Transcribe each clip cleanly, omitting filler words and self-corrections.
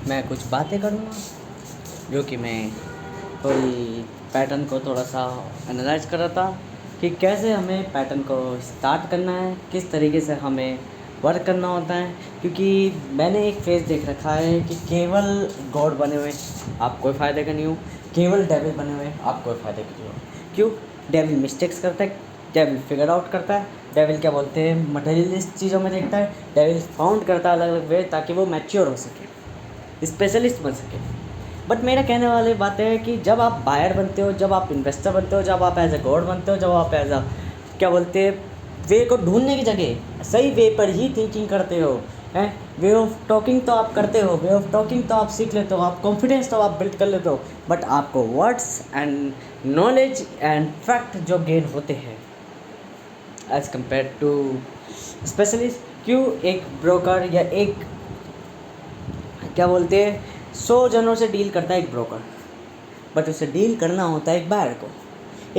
मैं कुछ बातें करूँगा जो कि मैं कोई पैटर्न को थोड़ा सा एनालाइज कर रहा था कि कैसे हमें पैटर्न को स्टार्ट करना है, किस तरीके से हमें वर्क करना होता है। क्योंकि मैंने एक फेज़ देख रखा है कि केवल गॉड बने हुए आप कोई फ़ायदे का नहीं हो, केवल डेविल बने हुए आप कोई फ़ायदे का नहीं हो। क्यों? डेविल मिस्टेक्स करता है, डेविल फिगर आउट करता है, डेविल क्या बोलते हैं मटेरियलिस्ट चीज़ों में देखता है, डेविल फाउंड करता है अलग अलग वे ताकि वो मैच्योर हो सके, स्पेशलिस्ट बन सके। बट मेरा कहने वाली बात है कि जब आप बायर बनते हो, जब आप इन्वेस्टर बनते हो, जब आप एज ए गॉड बनते हो, जब आप एज अ क्या बोलते हैं वे को ढूंढने की जगह सही वे पर ही थिंकिंग करते हो, हैं वे ऑफ टॉकिंग तो आप करते हो, वे ऑफ टॉकिंग तो आप सीख लेते हो, आप कॉन्फिडेंस तो आप बिल्ड कर लेते हो, बट आपको words and knowledge and fact जो गेन होते हैं एज़ कम्पेयर टू स्पेशलिस्ट। क्यों? एक ब्रोकर या एक क्या बोलते हैं 100 जनों से डील करता है एक ब्रोकर, बट उसे डील करना होता है एक बायर को।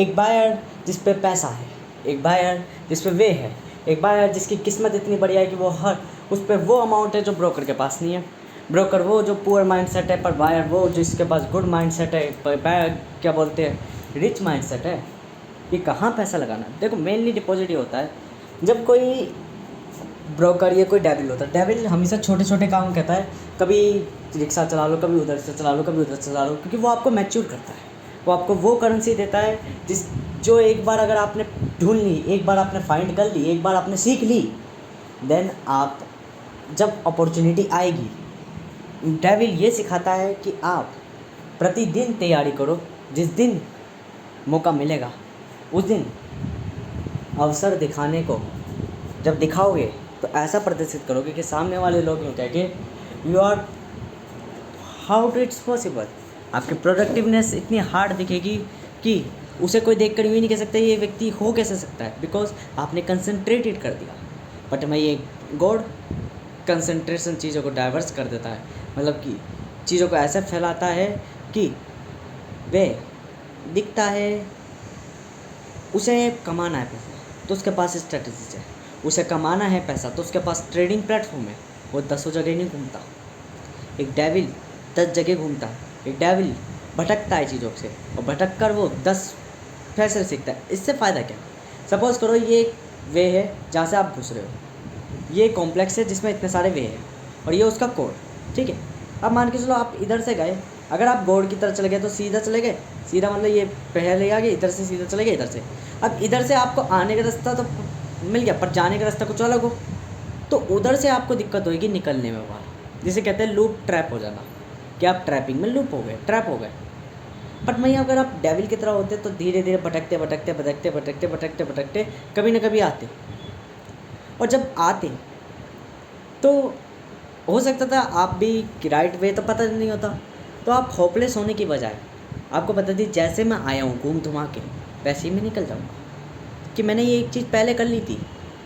एक बायर जिस पे पैसा है, एक बायर जिस पे वे है, एक बायर जिसकी किस्मत इतनी बढ़िया है कि वो हर उस पर वो अमाउंट है जो ब्रोकर के पास नहीं है। ब्रोकर वो जो पुअर माइंड सेट है, पर बायर वो जिसके पास गुड माइंड सेट है, पर बायर क्या बोलते हैं रिच माइंड सेट है कि कहाँ पैसा लगाना। देखो मेनली डिपॉजिट ही होता है जब कोई ब्रोकर या कोई डेविल होता है। डेविल हमेशा छोटे छोटे काम कहता है, कभी रिक्शा चला लो, कभी उधर से चला लो, कभी उधर से चला लो, क्योंकि वो आपको मैच्योर करता है। वो आपको वो करेंसी देता है जो एक बार अगर आपने ढूंढ ली, एक बार आपने फाइंड कर ली, एक बार आपने सीख ली, देन आप जब अपॉर्चुनिटी आएगी, डेविल ये सिखाता है कि आप प्रतिदिन तैयारी करो, जिस दिन मौका मिलेगा उस दिन अवसर दिखाने को जब दिखाओगे तो ऐसा प्रदर्शित करोगे कि सामने वाले लोग यूँ कहेंगे you are how to it's possible. आपकी प्रोडक्टिवनेस इतनी हार्ड दिखेगी कि उसे कोई देखकर यूँ नहीं कह सकता ये व्यक्ति हो कैसे सकता है, बिकॉज आपने कंसंट्रेटेड कर दिया। बट मैं ये गॉड कंसंट्रेशन चीज़ों को डाइवर्स कर देता है, मतलब कि चीज़ों को ऐसे फैलाता है कि वे दिखता है उसे कमाना है पैसा तो उसके पास स्ट्रेटजीज है, उसे कमाना है पैसा तो उसके पास ट्रेडिंग प्लेटफॉर्म है, वो 10 जगह नहीं घूमता। एक डेविल 10 जगह घूमता है, एक डेविल भटकता है चीज़ों से और भटक कर वो 10 फैसले सीखता है। इससे फ़ायदा क्या? सपोज़ करो ये एक वे है जहाँ से आप घुस रहे हो, ये कॉम्प्लेक्स है जिसमें इतने सारे वे हैं और ये उसका कोड, ठीक है। अब मान के चलो आप इधर से गए, अगर आप गोड की तरफ चले गए तो सीधा चले गए, सीधा मतलब ये पहले आ गए, इधर से सीधा चले गए इधर से। अब इधर से आपको आने का रास्ता तो मिल गया, पर जाने का रास्ता कुछ अलग हो तो उधर से आपको दिक्कत होगी निकलने में बाहर, जिसे कहते हैं लूप ट्रैप हो जाना, कि आप ट्रैपिंग में लूप हो गए, ट्रैप हो गए। बट वहीं अगर आप डेविल की तरह होते तो धीरे धीरे भटकते भटकते भटकते भटकते भटकते भटकते कभी ना कभी आते, और जब आते तो हो सकता था आप भी राइट वे तो पता नहीं होता, तो आप होपलेस होने की बजाय आपको पता थी जैसे मैं आया हूँ घूम घुमा के वैसे ही मैं निकल जाऊँगा, कि मैंने ये एक चीज़ पहले कर ली थी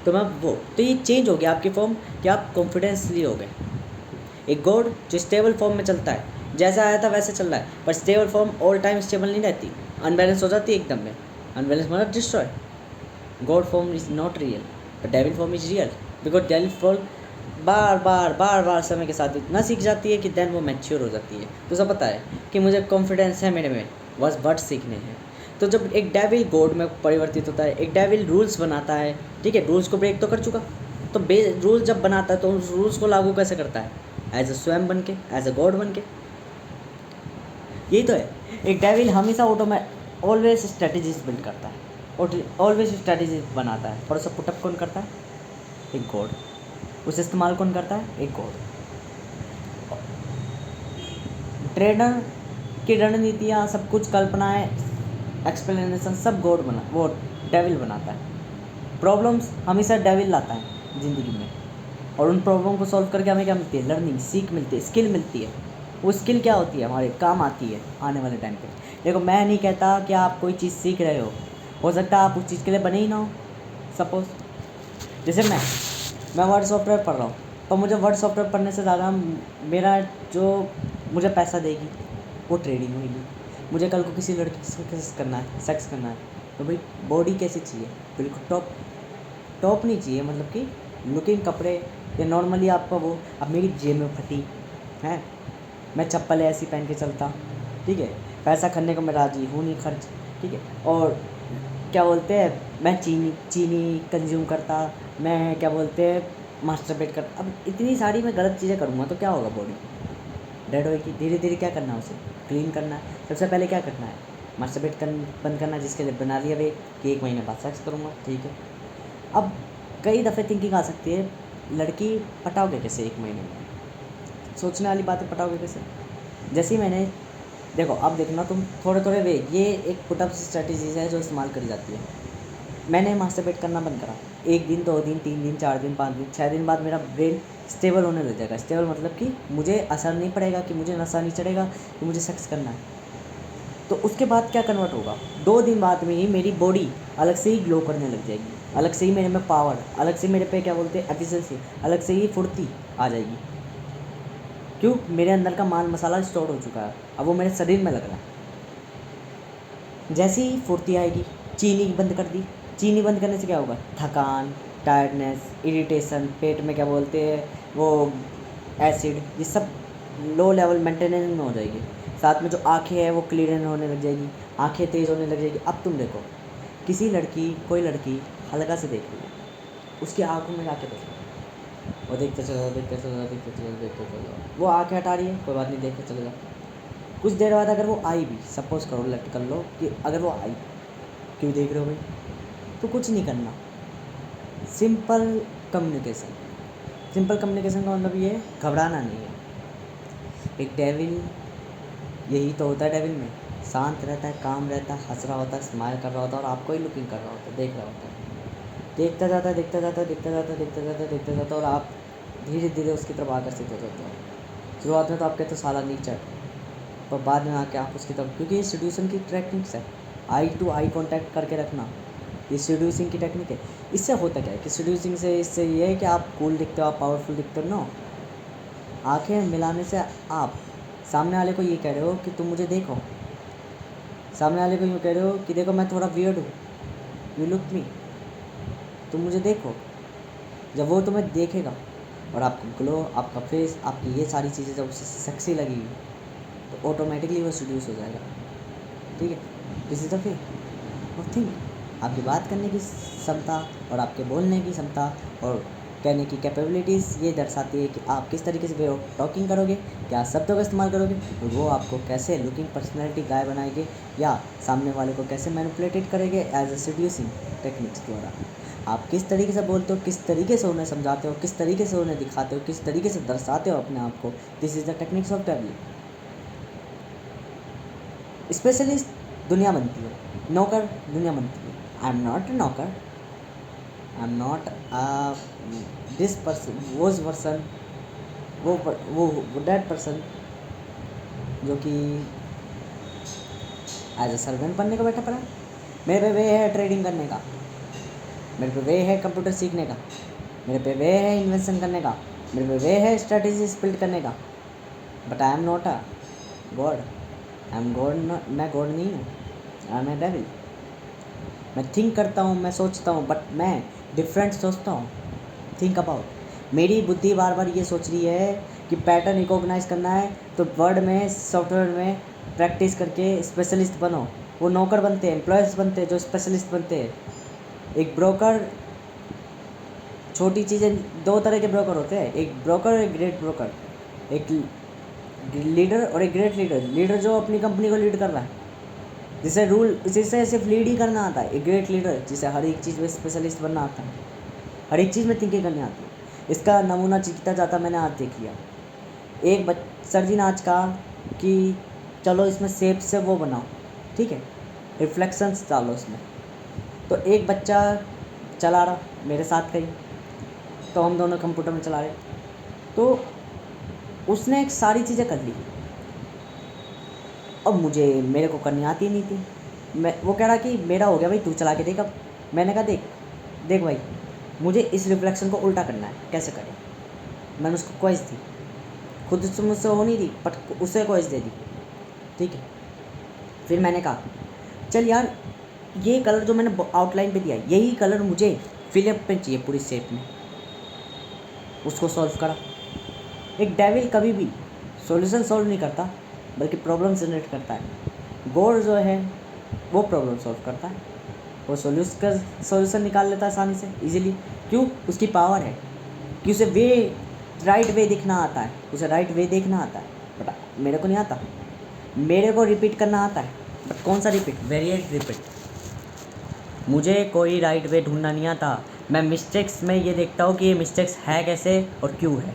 तो मैं वो, तो ये चेंज हो गया आपकी फॉर्म कि आप कॉन्फिडेंसली हो गए। एक गॉड जो स्टेबल फॉर्म में चलता है, जैसा आया था वैसे चल रहा है, पर stable form all time stable नहीं रहती, अनबैलेंस हो जाती है एकदम में। अनबैलेंस मतलब destroy. God form is not real but devil form is real, because devil form बार बार समय के साथ इतना सीख जाती है कि देन वो मैच्योर हो जाती है। तो सब पता है कि मुझे कॉन्फिडेंस है मेरे में, बस वर्ड्स सीखने हैं। तो जब एक डेविल गॉड में परिवर्तित होता है, एक डेविल रूल्स बनाता है, ठीक है, रूल्स को ब्रेक तो कर चुका, तो रूल्स जब बनाता है तो उस रूल्स को लागू कैसे करता है? एज ए स्वयं बन के, एज ए गॉड बन के। यही तो है, एक डेविल हमेशा ऑलवेज स्ट्रेटजीज बिल्ड करता है और ऑलवेज स्ट्रेटजीज बनाता है, और उसे पुटअप कौन करता है? एक गॉड। उसे इस्तेमाल कौन करता है? एक गॉड। ट्रेडर की रणनीतियाँ सब कुछ कल्पनाएं एक्सप्लेनेशन सब गॉड बना वो डेविल बनाता है। प्रॉब्लम्स हमेशा डेविल लाता है ज़िंदगी में, और उन प्रॉब्लम को सॉल्व करके हमें क्या मिलती है? लर्निंग, सीख मिलती है, स्किल मिलती है। वो स्किल क्या होती है? हमारे काम आती है आने वाले टाइम पे। देखो मैं नहीं कहता कि आप कोई चीज़ सीख रहे हो सकता है आप उस चीज़ के लिए बने ही ना हो। सपोज़ जैसे मैं वर्ड सॉफ्टवेयर पढ़ रहा हूँ, पर मुझे वर्ड सॉफ्टवेयर पढ़ने से ज़्यादा मेरा जो मुझे पैसा देगी वो ट्रेडिंग होगी। मुझे कल को किसी लड़की से किस करना है, सेक्स करना है, तो भाई बॉडी कैसी चाहिए? बिल्कुल टॉप नहीं चाहिए, मतलब कि लुकिंग कपड़े या नॉर्मली आपका वो। अब मेरी जेब में फटी है मैं चप्पल ऐसी पहन के चलता, ठीक है। पैसा खर्चने को मैं राज़ी हूँ नहीं खर्च, ठीक है। और क्या बोलते हैं, मैं चीनी चीनी कंज्यूम करता, मैं क्या बोलते हैं मास्टरबेट करता। अब इतनी सारी मैं गलत चीज़ें करूँगा तो क्या होगा, बॉडी डेड होएगी। धीरे धीरे क्या करना है, उसे क्लीन करना है। सबसे पहले क्या करना है, मास्टरबेट बंद करना, जिसके लिए बना लिया वे कि 1 महीने बाद सेक्स करूँगा, ठीक है। अब कई दफ़े थिंकिंग आ सकती है, लड़की पटाओगे कैसे 1 महीने में, सोचने वाली बात है, पटाओगे कैसे। जैसे ही मैंने देखो, अब देखना तुम थोड़े थोड़े वे, ये एक पुटअप स्ट्रेटजीज है जो इस्तेमाल करी जाती है। मैंने मास्टरबेट करना बंद करा, 1 दिन 2 दिन 3 दिन 4 दिन 5 दिन 6 दिन बाद मेरा ब्रेन स्टेबल होने लग जाएगा। स्टेबल मतलब कि मुझे असर नहीं पड़ेगा, कि मुझे नशा नहीं चढ़ेगा कि मुझे सेक्स करना है। तो उसके बाद क्या कन्वर्ट होगा, 2 दिन बाद में ही मेरी बॉडी अलग से ही ग्लो करने लग जाएगी, अलग से ही मेरे में पावर, अलग से मेरे पे क्या बोलते हैं एफिशिएंसी, अलग से ही फुर्ती आ जाएगी। क्यों, मेरे अंदर का माल मसाला स्टोर हो चुका है, अब वो मेरे शरीर में लग रहा है। जैसे ही फुर्ती आएगी, चीनी बंद कर दी। चीनी बंद करने से क्या होगा, थकान, टायर्डनेस, इरिटेशन, पेट में क्या बोलते हैं वो एसिड, ये सब लो लेवल मेंटेनेंस में हो जाएगी। साथ में जो आँखें हैं वो क्लियर होने लग जाएगी, आँखें तेज़ होने लग जाएगी। अब तुम देखो, किसी लड़की कोई लड़की हल्का से देख रही है, उसकी आँखों में जाके देखो, वो देखते चलो देखते चलो देखते चलो देखते चलो, वो आँखें हटा रही है, कोई बात नहीं, देखते चलो जाओ। कुछ देर बाद अगर वो आई भी, सपोज करो लेट कर लो कि अगर वो आई, क्यों देख रहे हो भाई, तो कुछ नहीं करना, सिंपल कम्युनिकेशन। सिंपल कम्युनिकेशन का मतलब ये है, घबराना नहीं है। एक डेविल यही तो होता है, डेविल में शांत रहता है, काम रहता है, हंस रहा होता है, स्माइल कर रहा होता है, और आपको ही लुकिंग कर रहा होता है, देख रहा होता है, देखता जाता है देखता जाता है देखता जाता है देखता जाता है देखता जाता है, और आप धीरे धीरे उसकी तरफ आकर्षित हो जाते हो। शुरुआत में तो आप कहते हो साला नीचा, पर बाद में आके आप उसकी तरफ, क्योंकि ये सीड्यूसिंग की टेक्निक्स है, आई टू आई कांटेक्ट करके रखना, ये सीड्यूसिंग की टेक्निक है। इससे होता क्या है कि सीड्यूसिंग से इससे ये है कि आप कूल दिखते हो, आप पावरफुल दिखते हो। नो, आंखें मिलाने से आप सामने वाले को ये कह रहे हो कि तुम मुझे देखो, सामने वाले को यूँ कह रहे हो कि देखो मैं थोड़ा वियर्ड हूँ, यू लुक मी, तुम मुझे देखो। जब वो तुम्हें देखेगा और आपका ग्लो, आपका फेस, आपकी ये सारी चीज़ें जब उसे सेक्सी लगेगी, तो ऑटोमेटिकली वो सीड्यूस हो जाएगा, ठीक है। This is the way of think. आपकी बात करने की क्षमता और आपके बोलने की क्षमता और कहने की कैपेबिलिटीज़ ये दर्शाती है कि आप किस तरीके से वे ऑफ टॉकिंग करोगे, क्या शब्दों का इस्तेमाल करोगे, और वो आपको कैसे लुकिंग पर्सनैलिटी गाय बनाएंगे, या सामने वाले को कैसे मैनिपुलेटेड करेंगे एज अ सीड्यूसिंग टेक्निक्स द्वारा। आप किस तरीके से बोलते हो, किस तरीके से उन्हें समझाते हो, किस तरीके से उन्हें दिखाते हो, किस तरीके से दर्शाते हो अपने आप को, this is the techniques of devilling. Specialist दुनिया बनती है, नौकर दुनिया बनती है। आई एम नॉट ए नौकर, I am not this person, वो पर्सन, वो डेड पर्सन जो कि एज ए सर्वेंट बनने का बैठा पड़ा है। मेरे पे वे है ट्रेडिंग करने का, मेरे पे वे है कंप्यूटर सीखने का, मेरे पे वे है इन्वेंशन करने का, मेरे पे वे है स्ट्रेटेजीज बिल्ड करने का। But I am not a God, I am God, मैं गॉड नहीं हूँ, आई एम ए डेविल। मैं थिंक करता हूँ, मैं सोचता हूँ, बट मैं डिफरेंट सोचता हूँ। थिंक अबाउट, मेरी बुद्धि बार बार ये सोच रही है कि पैटर्न रिकॉग्नाइज करना है, तो वर्ड में सॉफ्टवेयर में प्रैक्टिस करके स्पेशलिस्ट बनो। वो नौकर बनते हैं, एम्प्लॉयज़ बनते हैं जो स्पेशलिस्ट बनते हैं। एक ब्रोकर, छोटी चीज़ें, 2 तरह के ब्रोकर होते हैं, एक ब्रोकर और एक ग्रेट ब्रोकर, एक लीडर और एक ग्रेट लीडर। लीडर जो अपनी कंपनी को लीड कर रहा है, जिसे सिर्फ लीड ही करना आता है। एक ग्रेट लीडर जिसे हर एक चीज़ में स्पेशलिस्ट बनना आता है, हर एक चीज़ में थिंकिंग करनी आती है। इसका नमूना जीता जाता मैंने आज देख लिया। एक सर जी ने आज कहा कि चलो इसमें शेप से वो बनाओ, ठीक है, रिफ्लेक्शंस डालो उसमें। तो एक बच्चा चला रहा मेरे साथ कहीं, तो हम दोनों कंप्यूटर में चला रहे, तो उसने एक सारी चीज़ें कर ली। अब मेरे को करनी आती नहीं थी। वो कह रहा कि मेरा हो गया भाई, तू चला के देख। अब मैंने कहा देख भाई, मुझे इस रिफ्लेक्शन को उल्टा करना है, कैसे करें। मैंने उसको क्वेश्च दी, खुद से मुझसे हो नहीं रही, बट उसे क्वेश्च दे दी, ठीक है। फिर मैंने कहा चल यार, ये कलर जो मैंने आउटलाइन पे दिया है, यही कलर मुझे फिलअप पे चाहिए पूरी शेप में। उसको सॉल्व करा। एक डेविल कभी भी सॉल्यूशन सॉल्व नहीं करता बल्कि प्रॉब्लम जनरेट करता है। गॉड जो है वो प्रॉब्लम सॉल्व करता है, वो सॉल्यूशन निकाल लेता है आसानी से, इजीली। क्यों? उसकी पावर है कि उसे राइट वे दिखना आता है, उसे राइट वे देखना आता है। बट मेरे को नहीं आता, मेरे को रिपीट करना आता है। बट कौन सा रिपीट? Variate repeat. मुझे कोई राइट वे ढूंढना नहीं आता। मैं मिस्टेक्स में ये देखता हूँ कि ये मिस्टेक्स है कैसे और क्यों है,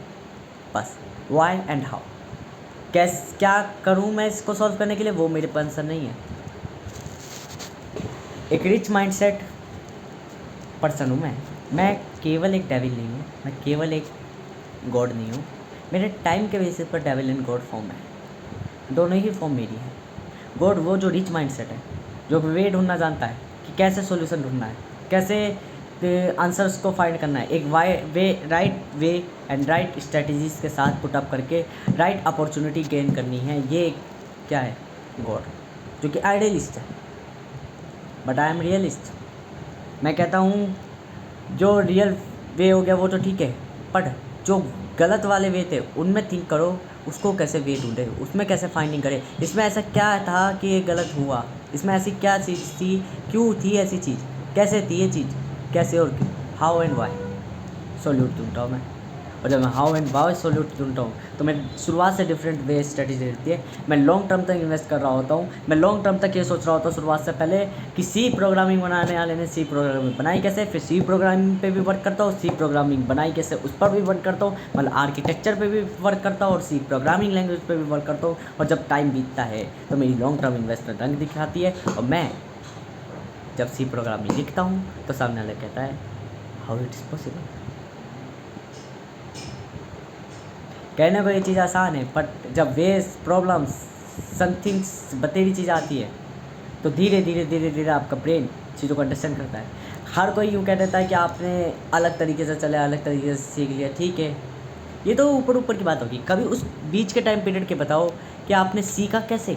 बस। वाई एंड हाउ, क्या करूँ मैं इसको सॉल्व करने के लिए, वो मेरे पास आंसर नहीं है। एक रिच माइंडसेट पर्सन हूँ मैं केवल एक डेविल नहीं हूँ, मैं केवल एक गॉड नहीं हूँ। मेरे टाइम के बेसिस पर डेविल एंड गॉड फॉर्म है, दोनों ही फॉर्म मेरी है। गॉड वो जो रिच माइंडसेट है, जो वे ढूंढना जानता है कि कैसे सॉल्यूशन ढूंढना है, कैसे आंसर्स को फाइंड करना है, एक right way and right strategies के साथ पुटअप करके राइट अपॉर्चुनिटी गेन करनी है। ये क्या है? गॉड, जो कि आइडियलिस्ट है, बट आई एम रियलिस्ट। मैं कहता हूँ जो रियल वे हो गया वो तो ठीक है, बट जो गलत वाले वे थे उनमें थिंक करो, उसको कैसे वे ढूंढे, उसमें कैसे फाइंडिंग करें, इसमें ऐसा क्या था कि ये गलत हुआ, इसमें ऐसी क्या चीज़ थी, क्यों थी ऐसी चीज़, कैसे थी ये चीज़, कैसे और क्यों, हाउ एंड वाई सॉल्यूट ढूंढता हूँ मैं। और जब मैं हाउ एंड वाई सॉल्यूट ढूंढता हूँ तो मैं शुरुआत से डिफरेंट वे स्ट्रेटेजी रहती है। मैं लॉन्ग टर्म तक इन्वेस्ट कर रहा होता हूँ, मैं लॉन्ग टर्म तक ये सोच रहा होता हूँ शुरुआत से पहले कि सी प्रोग्रामिंग बनाने वाले ने सी प्रोग्रामिंग बनाई कैसे, फिर सी प्रोग्रामिंग पे भी वर्क करता हूँ, सी प्रोग्रामिंग बनाई कैसे उस पर भी वर्क करता हूँ, मतलब आर्किटेक्चर पे भी वर्क करता हूँ और सी प्रोग्रामिंग लैंग्वेज पे भी वर्क करता हूँ। और जब टाइम बीतता है तो मेरी लॉन्ग टर्म इन्वेस्टमेंट रंग दिखाती है। और मैं जब सी प्रोग्रामिंग लिखता हूँ तो सामने वाला कहता है हाउ इट इज़ पॉसिबल। कहने को ये चीज़ आसान है, बट जब वेस प्रॉब्लम्स समथिंग्स बतेरी चीज़ आती है तो धीरे धीरे धीरे धीरे आपका ब्रेन चीज़ों को अंडरस्टैंड करता है। हर कोई यूँ कह देता है कि आपने अलग तरीके से चले, अलग तरीके से सीख लिया, ठीक है, ये तो ऊपर ऊपर की बात होगी। कभी उस बीच के टाइम पीरियड के बताओ कि आपने सीखा कैसे,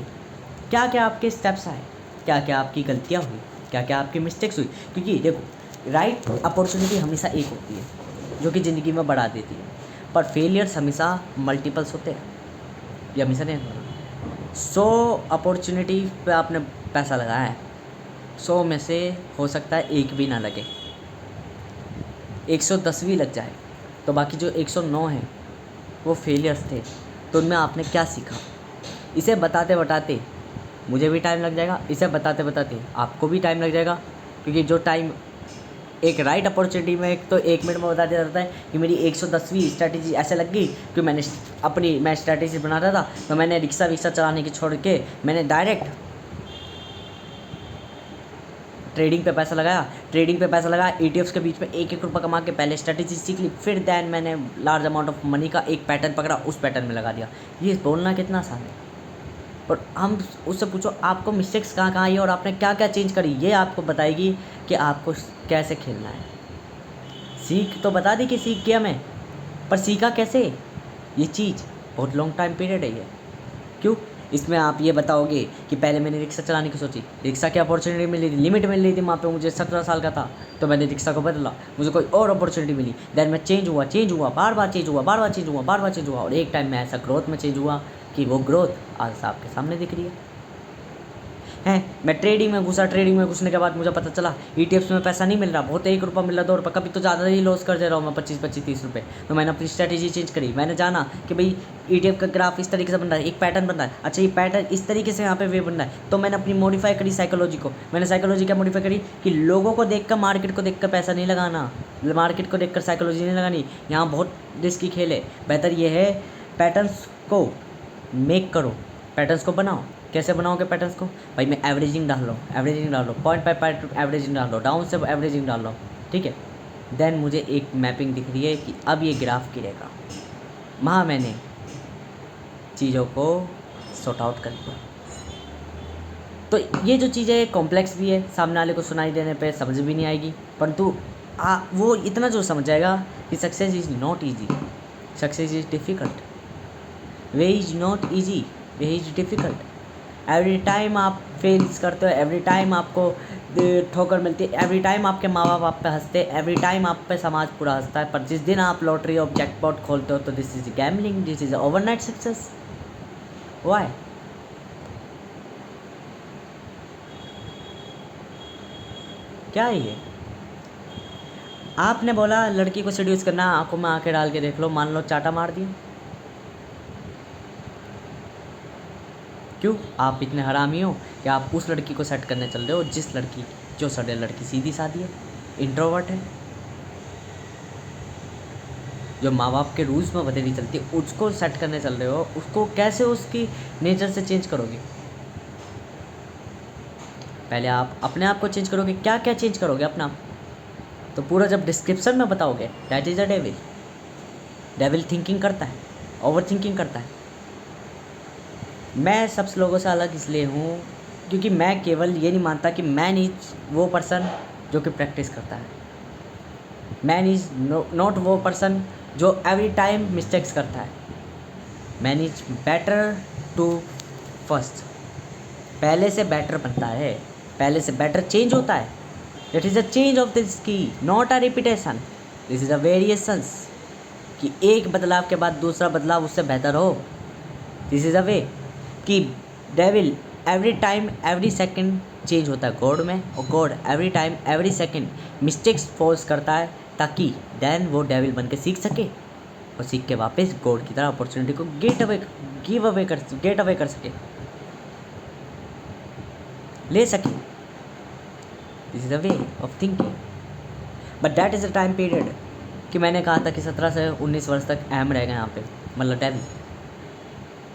क्या क्या आपके स्टेप्स आए, क्या क्या आपकी गलतियाँ हुई, क्या क्या आपकी मिस्टेक्स हुई। क्योंकि देखो, राइट अपॉर्चुनिटी हमेशा एक होती है जो कि ज़िंदगी में बढ़ा देती है, पर फेलियर्स हमेशा मल्टीपल्स होते हैं, ये हमेशा नहीं होता। 100 अपॉर्चुनिटी पे आपने पैसा लगाया है, 100 में से हो सकता है एक भी ना लगे, 110 भी लग जाए, तो बाकी जो 109 हैं वो फेलियर्स थे। तो उनमें आपने क्या सीखा? इसे बताते बताते मुझे भी टाइम लग जाएगा, इसे बताते बताते आपको भी टाइम लग जाएगा। क्योंकि जो टाइम एक राइट अपॉर्चुनिटी में एक तो 1 मिनट में बता दिया जाता है कि मेरी 110वीं स्ट्रैटेजी ऐसे लग गई कि मैं स्ट्रैटेजी बना रहा था, तो मैंने रिक्शा चलाने की छोड़ के मैंने डायरेक्ट ट्रेडिंग पे पैसा लगाया। ETFs के बीच में 1-1 रुपये कमा के पहले स्ट्रैटेजी सीख ली, फिर दैन मैंने लार्ज अमाउंट ऑफ मनी का एक पैटर्न पकड़ा, उस पैटर्न में लगा दिया। ये बोलना कितना आसान है, और हम उससे पूछो आपको मिस्टेक्स कहाँ कहाँ आई और आपने क्या क्या चेंज करी, ये आपको बताएगी कि आपको कैसे खेलना है। सीख तो बता दी कि सीख गया मैं, पर सीखा कैसे, ये चीज़ बहुत लॉन्ग टाइम पीरियड है ये। क्यों? इसमें आप ये बताओगे कि पहले मैंने रिक्शा चलाने की सोची, रिक्शा की अपॉर्चुनिटी मिली थी, लिमिट मिल रही थी वहाँ पे, मुझे 17 साल का था, तो मैंने रिक्शा को बदला, मुझे कोई और अपॉर्चुनिटी मिली, देन मैं चेंज हुआ, बार बार चेंज हुआ, और एक टाइम में ऐसा ग्रोथ में चेंज हुआ कि वो ग्रोथ आज आपके सामने दिख रही है। मैं ट्रेडिंग में घुसने के बाद मुझे पता चला ETFs में पैसा नहीं मिल रहा, बहुत 1 रुपये मिल रहा, 2 रुपये, कभी तो ज़्यादा ही लॉस कर दे रहा हूँ मैं, 25-30 रुपये। तो मैंने अपनी स्ट्रैटेजी चेंज करी, मैंने जाना कि भाई ETF का ग्राफ इस तरीके से बन रहा है, एक पैटर्न बन रहा है, अच्छा ये पैटर्न इस तरीके से यहाँ पे वे बन रहा है, तो मैंने अपनी मॉडिफाई करी साइकोलॉजी को। मैंने साइकोलॉजी क्या मॉडिफाई करी कि लोगों को देखकर, मार्केट को देखकर पैसा नहीं लगाना, मार्केट को देखकर साइकोलॉजी नहीं लगानी, यहाँ बहुत रिस्की खेल है। बेहतर ये है पैटर्न्स को मेक करो, पैटर्न्स को बनाओ। कैसे बनाओगे पैटर्न्स को? भाई मैं एवरेजिंग डाल रहा हूँ, पॉइंट बाय पॉइंट एवरेजिंग डाल रहा हूँ, डाउन से एवरेजिंग डाल रहा हूँ, ठीक है। देन मुझे एक मैपिंग दिख रही है कि अब ये ग्राफ गिरेगा, वहाँ मैंने चीज़ों को सॉर्ट आउट कर दिया। तो ये जो चीज़ है कॉम्प्लेक्स भी है, सामने वाले को सुनाई देने पे समझ भी नहीं आएगी, परंतु वो इतना जो समझ जाएगा कि success is not easy, success is difficult, way is not easy, way is difficult. Every time आप फेल्स करते हो, एवरी टाइम आपको ठोकर मिलती है, एवरी टाइम आपके माँ बाप आप पे हंसते हैं, एवरी टाइम आप पे समाज पूरा हंसता है, पर जिस दिन आप लॉटरी और जैकपॉट खोलते हो तो this is gambling, this is overnight success. Why? क्या है ये? आपने बोला लड़की को सेड्यूस करना, आंखों में आंखें डाल के देख लो, मान लो चाटा मार दिया। क्यों? आप इतने हरामी हो कि आप उस लड़की को सेट करने चल रहे हो जो सड़े लड़की सीधी सादी है, इंट्रोवर्ट है, जो माँ बाप के रूल्स में बदली चलती है, उसको सेट करने चल रहे हो। उसको कैसे उसकी नेचर से चेंज करोगे? पहले आप अपने आप को चेंज करोगे। क्या क्या चेंज करोगे अपना आप? तो पूरा जब डिस्क्रिप्शन में बताओगे, that is a devil. Devil thinking करता है, ओवर थिंकिंग करता है। मैं सब लोगों से अलग इसलिए हूँ क्योंकि मैं केवल ये नहीं मानता कि मैन इज वो पर्सन जो कि प्रैक्टिस करता है। मैन इज नॉट वो पर्सन जो एवरी टाइम मिस्टेक्स करता है। Man is better to first, पहले से बेटर बनता है, पहले से बेटर चेंज होता है। It is a change of this की, not a repetition. This is a variations कि एक बदलाव के बाद दूसरा बदलाव उससे बेहतर हो। दिस इज़ अ वे कि devil every time every second change होता है गॉड में, और God every time every second mistakes falls करता है ताकि देन वो डेविल बन के सीख सके और सीख के वापस गॉड की तरह अपॉर्चुनिटी को गेट अवे कर सके, ले सके। This is a way of thinking. But that is a time period कि मैंने कहा था कि 17 से 19 वर्ष तक अहम रहेगा यहाँ पे, मतलब डेविल।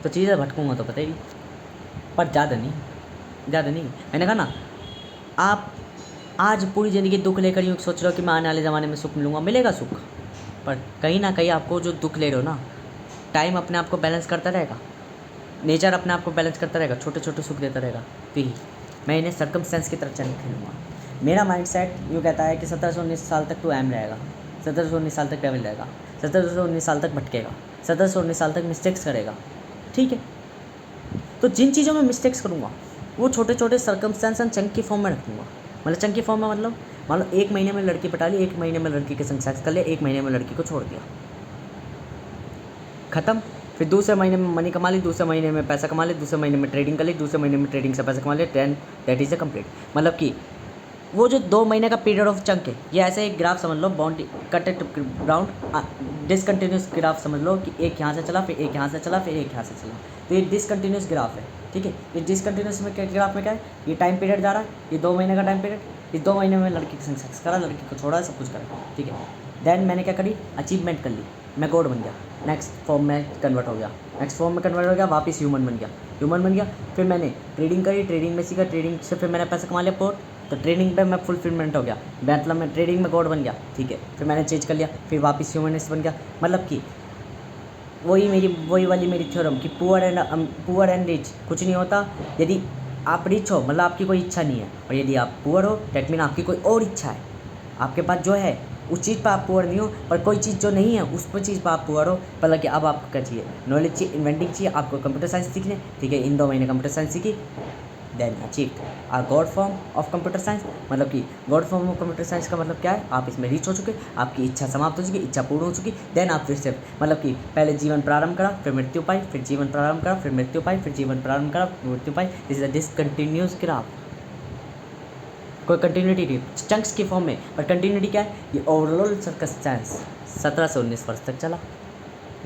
तो चीज़ें भटकूँगा तो पता ही, पर ज़्यादा नहीं। मैंने कहा ना, आप आज पूरी ज़िंदगी दुख लेकर यूँ सोच रहे हो कि मैं आने वाले ज़माने में सुख मिलूँगा, मिलेगा सुख, पर कहीं ना कहीं आपको जो दुख ले रहे हो ना, टाइम अपने आप को बैलेंस करता रहेगा, नेचर अपने आप को बैलेंस करता रहेगा, छोटे छोटे सुख देता रहेगा। तो ही मैं इन्हें सर्कमस्टेंस की तरफ चल खेलूँगा। मेरा माइंड सेट यूँ कहता है कि 17 से 19 साल तक तो अहम रहेगा, 17 से 19 साल तक डेविल रहेगा, 17 से 19 साल तक भटकेगा, 17 से 19 साल तक मिस्टेक्स करेगा। ठीक है, तो जिन चीज़ों में मिस्टेक्स करूँगा वो छोटे छोटे सर्कमस्टेंस एंड चंक की फॉर्म में रखूँगा। मतलब चंक की फॉर्म में मतलब मान लो 1 महीने में लड़की पटा ली, 1 महीने में लड़की के संग सेक्स कर लिया, 1 महीने में लड़की को छोड़ दिया, ख़त्म। फिर दूसरे महीने में मनी कमा ली, दूसरे महीने में पैसा कमा ली, दूसरे महीने में ट्रेडिंग कर ली, दूसरे महीने में ट्रेडिंग से पैसा कमा लिया, then that is a complete. मतलब कि वो जो 2 महीने का पीरियड ऑफ चंक है, ये ऐसे एक ग्राफ समझ लो, बाउंड्री कटेड ग्राउंड डिसकंटिन्यूस ग्राफ समझ लो कि एक यहाँ से चला, फिर एक यहाँ से चला, फिर एक यहाँ से चला, तो ये डिसकंटिन्यूस ग्राफ है। ठीक है, ये डिसकंटिन्यूस में ग्राफ में क्या है, ये टाइम पीरियड जा रहा है, ये 2 महीने का टाइम पीरियड, इस 2 महीने में लड़की के संग सेक्स करा, लड़की को छोड़ा, सब कुछ करा। ठीक है, देन मैंने क्या करी, अचीवमेंट कर ली, मैं गॉड बन गया, नेक्स्ट फॉर्म में कन्वर्ट हो गया, वापस ह्यूमन बन गया। फिर मैंने ट्रेडिंग करी, ट्रेडिंग में सीखा, ट्रेडिंग से फिर मैंने पैसा कमा लिया बहुत, तो ट्रेडिंग पे मैं फुलफिलमेंट हो गया, मतलब मैं ट्रेडिंग में गॉड बन गया। ठीक है, फिर मैंने चेंज कर लिया, फिर वापस ह्यूमनिस्ट बन गया। मतलब कि वही वाली मेरी थ्योरम कि पुअर एंड रिच कुछ नहीं होता। यदि आप रिच हो मतलब आपकी कोई इच्छा नहीं है, और यदि आप पुअर हो दैट मीन आपकी कोई और इच्छा है, आपके पास जो है उस चीज़ पर आप पुअर नहीं हो, पर कोई चीज़ जो नहीं है उस पर चीज़ पर आप पुअर हो। मतलब कि अब आपको क्या चाहिए, नॉलेज चाहिए, इन्वेंटिंग चाहिए, आपको कंप्यूटर साइंस सीखने। ठीक है, इन 2 महीने कंप्यूटर साइंस सीखी, then achieve a God form of computer science. मतलब कि God form of computer science का मतलब क्या है, आप इसमें रीच हो चुके, आपकी इच्छा समाप्त हो चुकी, इच्छा पूर्ण हो चुकी, देन आप फिर से मतलब कि पहले जीवन प्रारंभ करा, फिर मृत्यु पाई, फिर जीवन प्रारंभ करा, फिर मृत्यु पाई, फिर जीवन प्रारंभ करा, मृत्यु पाई। This is a discontinuous graph, कोई कंटिन्यूटी नहीं चंक्स की फॉर्म में, पर कंटिन्यूटी क्या है, ये ओवरऑल सर्कमस्टेंस 17 से 19 वर्ष तक चला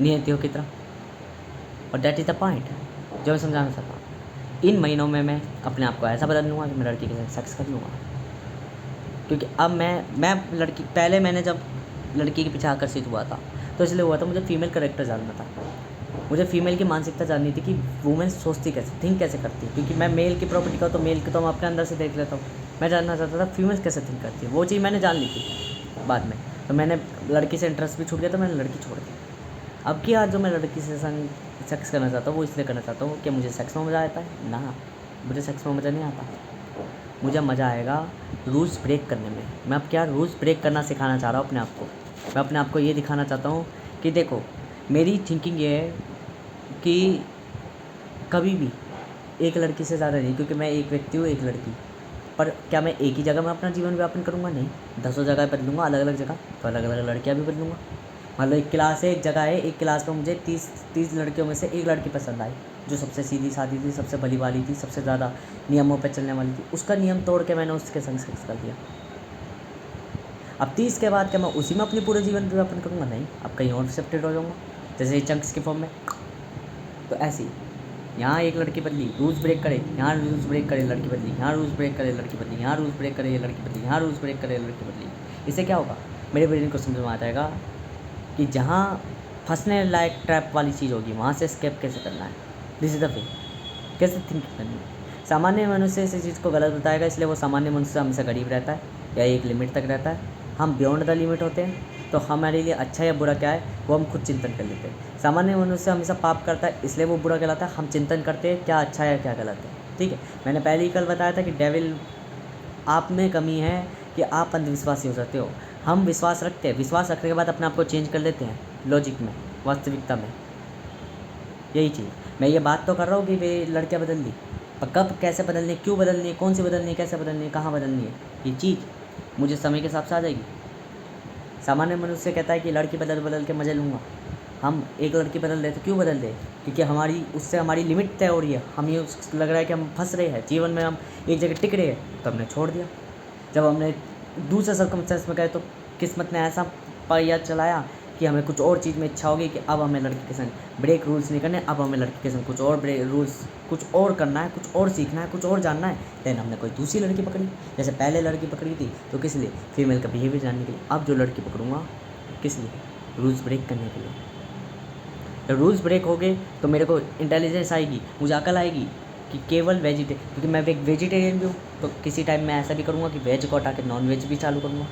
नियतियों की तरह। और दैट इज़ द पॉइंट जो मैं समझाना चाहता हूँ। इन महीनों में मैं अपने आप को ऐसा बदल लूँगा कि मैं लड़की के साथ सेक्स कर लूँगा, क्योंकि अब मैं लड़की, पहले मैंने जब लड़की के पीछे आकर्षित हुआ था तो इसलिए हुआ था, मुझे फीमेल करेक्टर जानना था, मुझे फीमेल की मानसिकता जाननी थी कि वुमेन सोचती कैसे, थिंक कैसे करती है। क्योंकि मैं मेल की प्रॉपर्टी का, तो मेल की तो मैं अपने अंदर से देख लेता हूँ, मैं जानना चाहता था फीमेल कैसे थिंक करती है। वो चीज़ मैंने जान ली थी बाद में, तो मैंने लड़की से इंटरेस्ट भी छूट गया, तो मैंने लड़की छोड़ दी। अब की आज जो मैं लड़की से सेक्स करना चाहता हूँ वो इसलिए करना चाहता हूँ कि मुझे सेक्स में मज़ा आता है ना, मुझे सेक्स में मज़ा नहीं आता, मुझे मज़ा आएगा रूल्स ब्रेक करने में। मैं अब क्या रूल्स ब्रेक करना सिखाना चाह रहा हूँ अपने आप को। मैं अपने आप को ये दिखाना चाहता हूँ कि देखो मेरी थिंकिंग ये है कि कभी भी एक लड़की से ज़्यादा नहीं, क्योंकि मैं एक व्यक्ति हूँ एक लड़की, पर क्या मैं एक ही जगह में अपना जीवन व्यापन करूँगा, नहीं, 10 जगह बदलूँगा, अलग अलग जगह, तो अलग अलग लड़कियाँ भी बदलूँगा। मतलब एक क्लास है, एक जगह है, एक क्लास में मुझे 30 लड़कियों में से एक लड़की पसंद आई, जो सबसे सीधी सादी थी, सबसे भली वाली थी, सबसे ज़्यादा नियमों पे चलने वाली थी, उसका नियम तोड़ के मैंने उसके संग सेक्स कर दिया। अब 30 के बाद क्या मैं उसी में अपनी पूरे जीवन व्यापन करूँगा? नहीं, अब कहीं और शिफ्टेड हो जाऊँगा, जैसे चंक्स की फॉर्म में। तो ऐसे ही यहाँ एक लड़की बदली, रूल्स ब्रेक करे, यहाँ रूल्स ब्रेक करे, लड़की बदली, यहाँ रूल्स ब्रेक करे, लड़की बदली, यहाँ रूल्स ब्रेक करे, लड़की बदली, यहाँ रूल्स ब्रेक करे, लड़की बदली। इससे क्या होगा? मेरे ब्रेन को समझ में आ जाएगा कि जहाँ फंसने लायक ट्रैप वाली चीज़ होगी वहाँ से स्केप कैसे करना है। दिस इज़ द वे, कैसे थिंक करनी है। सामान्य मनुष्य इस चीज़ को गलत बताएगा, इसलिए वो सामान्य मनुष्य हमेशा गरीब रहता है या एक लिमिट तक रहता है। हम बियॉन्ड द लिमिट होते हैं, तो हमारे लिए अच्छा या बुरा क्या है वो हम खुद चिंतन कर लेते हैं। सामान्य मनुष्य हमेशा पाप करता है, इसलिए वो बुरा कहलाता है। हम चिंतन करते हैं क्या अच्छा है क्या गलत है। ठीक है, मैंने पहले ही कल बताया था कि डेविल आप में कमी है कि आप अंधविश्वासी हो सकते हो। हम विश्वास रखते हैं, विश्वास रखने के बाद अपने आप को चेंज कर लेते हैं लॉजिक में, वास्तविकता में। यही चीज़ मैं ये बात तो कर रहा हूँ कि वे लड़कियाँ बदल दी, पर कब कैसे बदलनी, क्यों बदलनी, कौन सी बदलनी, कैसे बदलनी, कहाँ बदलनी है, ये चीज़ मुझे समय के हिसाब से आ जाएगी। सामान्य मनुष्य कहता है कि लड़की बदल बदल के मज़े लूँगा। हम एक लड़की बदल दे तो क्यों बदल दे? क्योंकि हमारी उससे हमारी लिमिट तय हो रही है। हम ये लग रहा है कि हम फंस रहे हैं जीवन में, हम एक जगह टिक रहे हैं, तो हमने छोड़ दिया। जब हमने दूसरे सर्कमस्टेंस में गए तो किस्मत ने ऐसा पहिया चलाया कि हमें कुछ और चीज़ में इच्छा होगी कि अब हमें लड़की के संग ब्रेक रूल्स नहीं करने, अब हमें लड़की के संग कुछ और ब्रेक रूल्स, कुछ और करना है, कुछ और सीखना है, कुछ और जानना है। देन हमने कोई दूसरी लड़की पकड़ी। जैसे पहले लड़की पकड़ी थी तो किस लिए? फीमेल का बिहेवियर जानने के लिए। अब जो लड़की पकड़ूंगा किस लिए? रूल्स ब्रेक करने के लिए। जब रूल्स ब्रेक हो गए तो मेरे को इंटेलिजेंस आएगी, मुझे अकल आएगी कि केवल क्योंकि मैं एक वेजिटेरियन भी हूँ, तो किसी टाइम मैं ऐसा भी करूँगा कि वेज को हटा के नॉन वेज भी चालू करूँगा,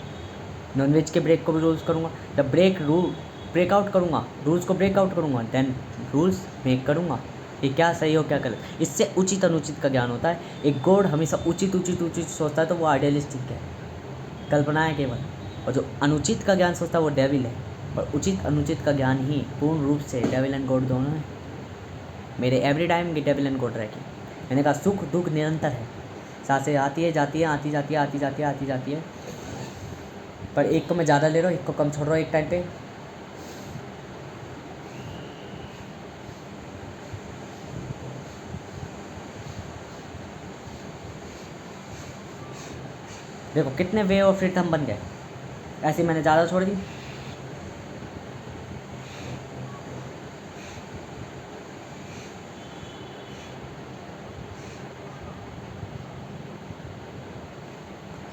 नॉन वेज के ब्रेक को भी रूल्स करूँगा। जब ब्रेकआउट करूँगा, रूल्स को ब्रेकआउट करूँगा, देन रूल्स मेक करूँगा कि क्या सही हो क्या गलत। इससे उचित अनुचित का ज्ञान होता है। एक गॉड हमेशा उचित सोचता है, तो वो आइडियलिस्टिक है, कल्पना है केवल। और जो अनुचित का ज्ञान सोचता है वो डेविल है। और उचित अनुचित का ज्ञान ही पूर्ण रूप से डेविल एंड गॉड दोनों है। मेरे एवरी टाइम की डेविल एंड गॉड रहेगी। मैंने कहा सुख दुख निरंतर है, सांसें आती है जाती है, आती जाती है, आती जाती है, आती जाती है। पर एक को मैं ज़्यादा ले रहा हूँ, एक को कम छोड़ रहा हूँ एक टाइम पे। देखो कितने वे ऑफ इट हम बन गए। ऐसे मैंने ज़्यादा छोड़ दी।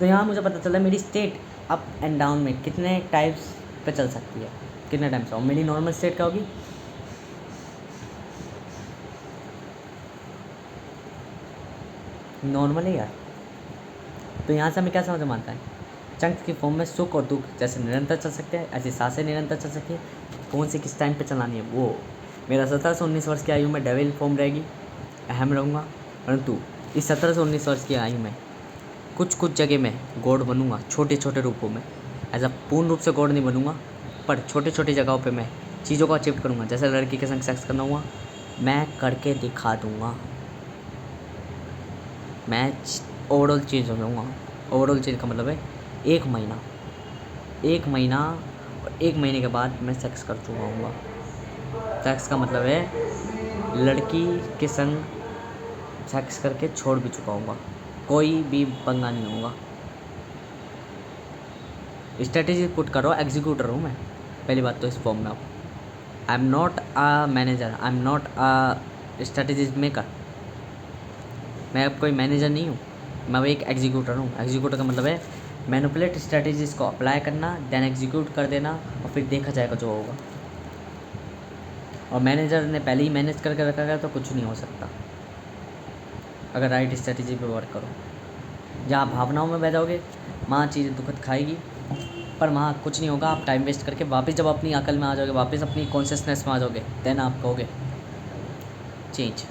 तो यहाँ मुझे पता चला मेरी स्टेट अप एंड डाउन में कितने टाइप्स पे चल सकती है, कितने टाइम से। और मेरी नॉर्मल स्टेट क्या होगी? नॉर्मल है यार। तो यहाँ से हमें क्या समझ में आता है? चंक्स की फॉर्म में सुख और दुख जैसे निरंतर चल सकते हैं, ऐसी सांसें निरंतर चल सकती है। कौन सी किस टाइम पे चलानी है वो मेरा 17 से 19 वर्ष की आयु में डेविल फॉर्म रहेगी, अहम रहूँगा। परंतु इस 17 से 19 वर्ष की आयु में कुछ जगह में गॉड बनूँगा, छोटे छोटे रूपों में। ऐसा पूर्ण रूप से गॉड नहीं बनूँगा, पर छोटे छोटी जगहों पे मैं चीज़ों को अचीव करूँगा। जैसे लड़की के संग सेक्स करना हुआ, मैं करके दिखा दूँगा। मैं ओवरऑल चेंज हो जाऊँगा। ओवरऑल चेंज का मतलब है एक महीना और 1 महीने के बाद मैं सेक्स कर चुका हूँगा। सेक्स का मतलब है लड़की के संग सेक्स करके छोड़ भी चुका हूँगा, कोई भी पंगा नहीं होगा। स्ट्रेटेजी पुट करो, एग्जीक्यूटर हूँ मैं। पहली बात तो इस फॉर्म में I am not a manager, I am not a strategy maker. मैं अब कोई मैनेजर नहीं हूँ, मैं वो एक एग्जीक्यूटर हूँ। एग्जीक्यूटर का मतलब है मैनिपुलेट स्ट्रेटेजीज को अप्लाई करना, देन एग्जीक्यूट कर देना, और फिर देखा जाएगा जो होगा। और मैनेजर ने पहले ही मैनेज करके रखा गया तो कुछ नहीं हो सकता अगर राइट स्ट्रेटेजी पे वर्क करो। जहाँ भावनाओं में बह जाओगे वहाँ चीज़ें दुखद खाएगी, पर वहाँ कुछ नहीं होगा। आप टाइम वेस्ट करके वापस जब अपनी अकल में आ जाओगे, वापस अपनी कॉन्शियसनेस में आ जाओगे, देन आप कहोगे चेंज।